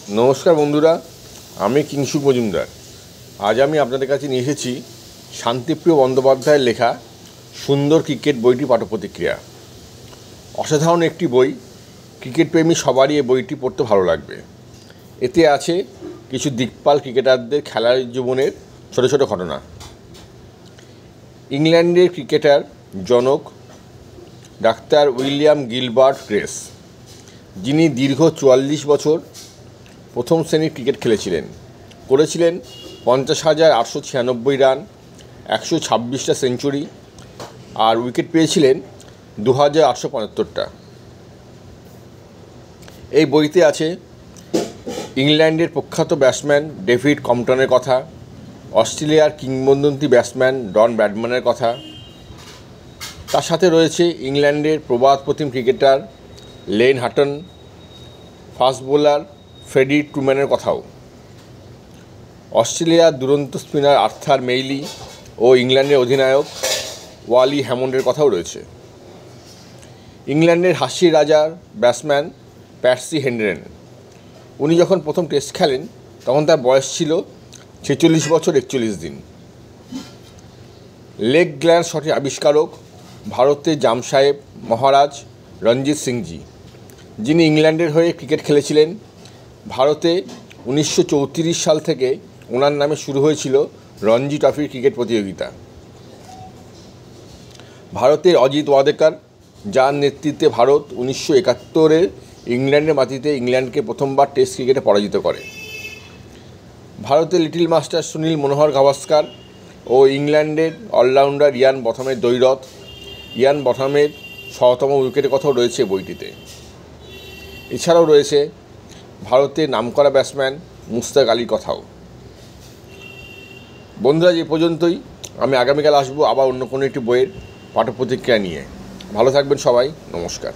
নমস্কার বন্ধুরা, আমি কিংশুক মজুমদার। আজ আমি আপনাদের কাছে নিয়ে এসেছি শান্তিপ্রিয় বন্দ্যোপাধ্যায়ের লেখা সুন্দর ক্রিকেট বইটি পাঠ্যপ্রতিক্রিয়া। অসাধারণ একটি বই, ক্রিকেট প্রেমী সবারই এই বইটি পড়তে ভালো লাগবে। এতে আছে কিছু দিকপাল ক্রিকেটারদের খেলার জীবনের ছোটো ছোটো ঘটনা। ইংল্যান্ডের ক্রিকেটার জনক ডাক্তার উইলিয়াম গিলবার্ট গ্রেস, যিনি দীর্ঘ ৪৪ বছর প্রথম শ্রেণীর ক্রিকেট খেলেছিলেন, করেছিলেন ৫০,৮৯৬ রান, ১২৬টা সেঞ্চুরি আর উইকেট পেয়েছিলেন ২,৮৭৫টা। এই বইতে আছে ইংল্যান্ডের প্রখ্যাত ব্যাটসম্যান ডেভিড কম্পটনের কথা, অস্ট্রেলিয়ার কিংবদন্তি ব্যাটসম্যান ডন ব্র্যাডম্যানের কথা। তার সাথে রয়েছে ইংল্যান্ডের প্রবাদ প্রতিম cricketer Len Hutton, fast bowler Freddie ট্রুম্যানের কথাও। অস্ট্রেলিয়ার দুরন্ত স্পিনার আর্থার মেইলি ও ইংল্যান্ডের অধিনায়ক ওয়ালি হ্যামন্ডের কথাও রয়েছে। ইংল্যান্ডের হাসির রাজার ব্যাটসম্যান প্যাটসি হেনডেন, উনি যখন প্রথম টেস্ট খেলেন তখন তার বয়স ছিল ৪৬ বছর ৪১ দিন। লেগ গ্ল্যান্স শটের আবিষ্কারক ভারতের জামসাহেব মহারাজ রঞ্জিত সিংজি, যিনি ইংল্যান্ডের হয়ে ক্রিকেট খেলেছিলেন। ভারতে ১৯৩৪ সাল থেকে ওনার নামে শুরু হয়েছিল রঞ্জি ট্রফির ক্রিকেট প্রতিযোগিতা। ভারতের অজিত ওয়াদেকার, যার নেতৃত্বে ভারত ১৯৭১-এর ইংল্যান্ডের মাটিতে ইংল্যান্ডকে প্রথমবার টেস্ট ক্রিকেটে পরাজিত করে। ভারতের লিটল মাস্টার সুনীল মনোহর গাভাস্কার ও ইংল্যান্ডের অলরাউন্ডার ইয়ান বথামের দ্বৈরথ, ইয়ান বথামের ১০০তম উইকেটের কথাও রয়েছে বইটিতে। এছাড়াও রয়েছে ভারতের নামকরা ব্যাটসম্যান মুশতাক আলীর কথাও। বন্ধুরা, যে পর্যন্তই। আমি আগামীকাল আসবো আবার অন্য কোনো একটি বইয়ের পাঠ্যপ্রতিক্রিয়া নিয়ে। ভালো থাকবেন সবাই। নমস্কার।